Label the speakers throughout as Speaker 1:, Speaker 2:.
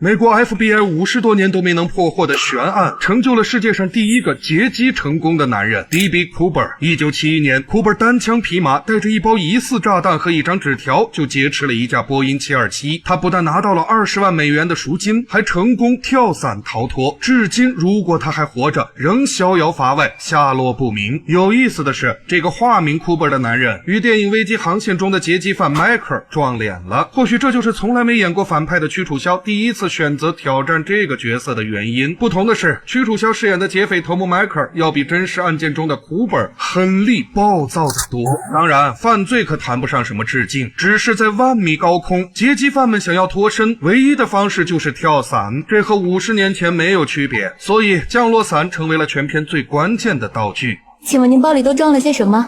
Speaker 1: 美国 FBI 50多年都没能破获的悬案，成就了世界上第一个劫机成功的男人 D.B. Cooper。1971年 ，Cooper 单枪匹马，带着一包疑似炸弹和一张纸条，就劫持了一架波音727。他不但拿到了20万美元的赎金，还成功跳伞逃脱。至今，如果他还活着，仍逍遥法外，下落不明。有意思的是，这个化名 Cooper 的男人与电影《危机航线》中的劫机犯 Michael 撞脸了。或许这就是从来没演过反派的屈楚萧第一次选择挑战这个角色的原因。不同的是，屈楚萧饰演的劫匪头目 Michael 要比真实案件中的 Cooper 狠戾暴躁的多。当然，犯罪可谈不上什么致敬，只是在万米高空，劫机犯们想要脱身，唯一的方式就是跳伞，这和50年前没有区别，所以降落伞成为了全片最关键的道具。
Speaker 2: 请问您包里都装了些什么？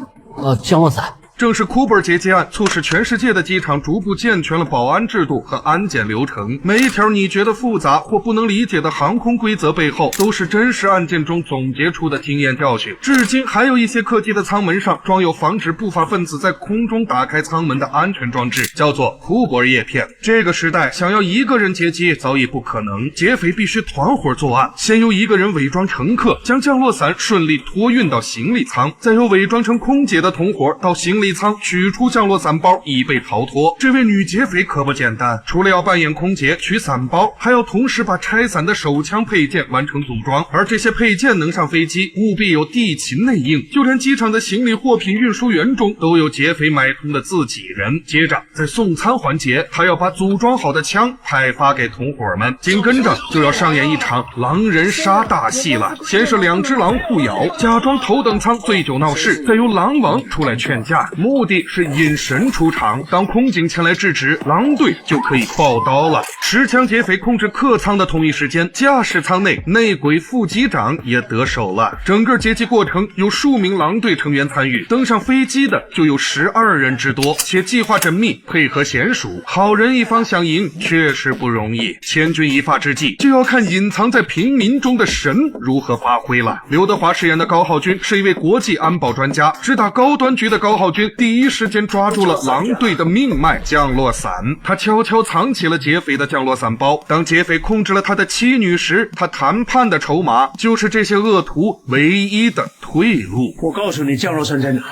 Speaker 3: 降落伞。
Speaker 1: 正是 Cooper 劫机案促使全世界的机场逐步健全了保安制度和安检流程。每一条你觉得复杂或不能理解的航空规则背后，都是真实案件中总结出的经验教训。至今还有一些客机的舱门上装有防止不法分子在空中打开舱门的安全装置，叫做库珀叶片。这个时代想要一个人劫机早已不可能，劫匪必须团伙作案，先由一个人伪装乘客，将降落伞顺利托运到行李舱，再由伪装成空姐的同伙到行李舱取出降落伞包以备逃脱。这位女劫匪可不简单，除了要扮演空姐取伞包，还要同时把拆伞的手枪配件完成组装，而这些配件能上飞机，务必有地勤内应，就连机场的行李货品运输员中都有劫匪买通的自己人。接着在送餐环节，还要把组装好的枪派发给同伙们，紧跟着就要上演一场狼人杀大戏了。先是2只狼互咬，假装头等舱醉酒闹事，再由狼王出来劝架，目的是引神出场，当空警前来制止，狼队就可以爆刀了。持枪劫匪控制客舱的同一时间，驾驶舱内内鬼副机长也得手了。整个劫机过程有数名狼队成员参与，登上飞机的就有12人之多，且计划缜密，配合娴熟。好人一方想赢确实不容易，千钧一发之际，就要看隐藏在平民中的神如何发挥了。刘德华饰演的高浩军是一位国际安保专家，直打高端局的高浩军第一时间抓住了狼队的命脉降落伞，他悄悄藏起了劫匪的降落伞包。当劫匪控制了他的妻女时，他谈判的筹码就是这些恶徒唯一的退路。
Speaker 4: 我告诉你，降落伞在哪。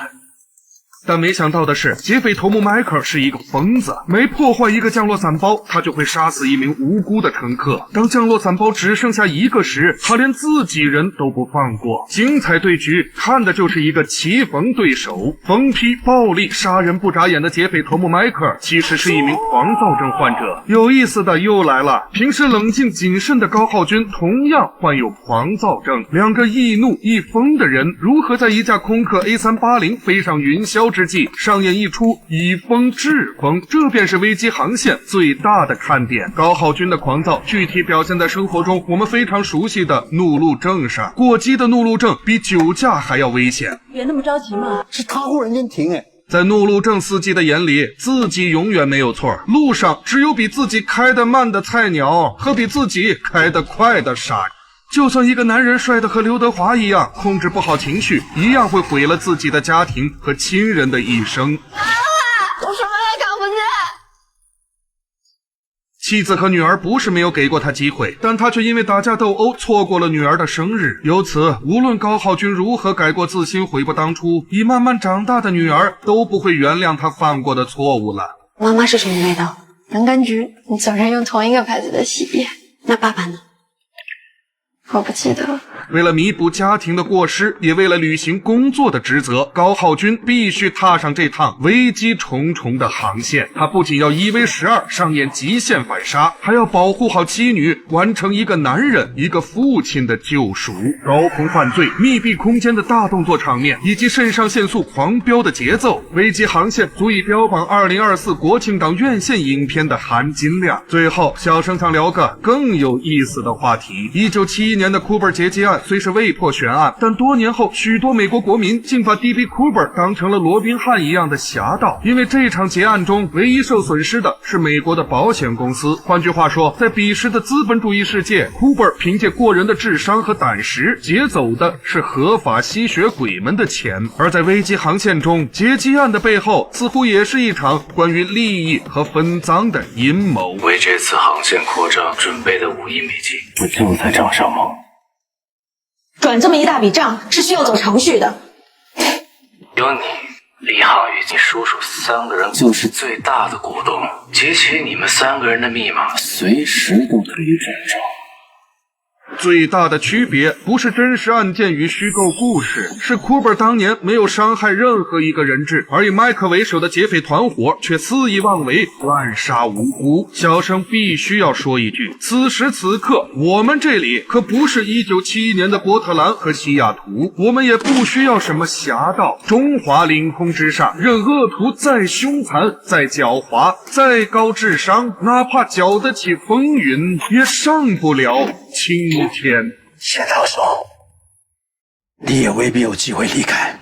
Speaker 1: 但没想到的是，劫匪头目迈克尔是一个疯子，每破坏一个降落伞包，他就会杀死一名无辜的乘客。当降落伞包只剩下一个时，他连自己人都不放过。精彩对局看的就是一个棋逢对手，疯批暴力杀人不眨眼的劫匪头目迈克尔其实是一名狂躁症患者。有意思的又来了，平时冷静谨慎的高浩军同样患有狂躁症。两个易怒易疯的人如何在一架空客 A380 飞上云霄之际上演一出以疯制疯，这便是危机航线最大的看点。高浩军的狂躁具体表现在生活中我们非常熟悉的怒路症上，过激的怒路症比酒驾还要危险。
Speaker 5: 别那么着急嘛，
Speaker 6: 是他忽然间停
Speaker 1: 在怒路症司机的眼里，自己永远没有错，路上只有比自己开得慢的菜鸟和比自己开得快的傻人。就算一个男人帅得和刘德华一样，控制不好情绪，一样会毁了自己的家庭和亲人的一生。
Speaker 5: 我什么也搞不定。
Speaker 1: 妻子和女儿不是没有给过他机会，但他却因为打架斗殴错过了女儿的生日。由此，无论高浩军如何改过自新，悔不当初，已慢慢长大的女儿都不会原谅他犯过的错误了。
Speaker 2: 妈妈是什么味道？洋甘菊。你总是用同一个牌子的洗液。那爸爸呢？我不记得了。
Speaker 1: 为了弥补家庭的过失，也为了履行工作的职责，高浩军必须踏上这趟危机重重的航线。他不仅要1v12上演极限反杀，还要保护好妻女，完成一个男人一个父亲的救赎。高空犯罪、密闭空间的大动作场面，以及肾上腺素狂飙的节奏，危机航线足以标榜2024国庆档院线影片的含金量。最后，小生想聊个更有意思的话题。1971年的库珀劫机案案虽是未破悬案，但多年后，许多美国国民竟把 D.B. Cooper 当成了罗宾汉一样的侠盗。因为这场劫案中，唯一受损失的是美国的保险公司。换句话说，在彼时的资本主义世界 ，Cooper 凭借过人的智商和胆识，劫走的是合法吸血鬼们的钱。而在危机航线中，劫机案的背后，似乎也是一场关于利益和分赃的阴谋。
Speaker 3: 为这次航线扩张准备的5亿美金，不就在账上吗？
Speaker 5: 转这么一大笔账是需要走程序的。
Speaker 3: 有你、李航宇、你叔叔3个人就是最大的股东，集齐你们3个人的密码，随时都可以转账。
Speaker 1: 最大的区别不是真实案件与虚构故事，是库珀当年没有伤害任何一个人质，而以麦克为首的劫匪团伙却肆意妄为，滥杀无辜。小生必须要说一句，此时此刻我们这里可不是1971年的波特兰和西雅图，我们也不需要什么侠盗。中华领空之上，任恶徒再凶残、再狡猾、再高智商，哪怕搅得起风云，也上不了青天。
Speaker 4: 谢教授，你也未必有机会离开。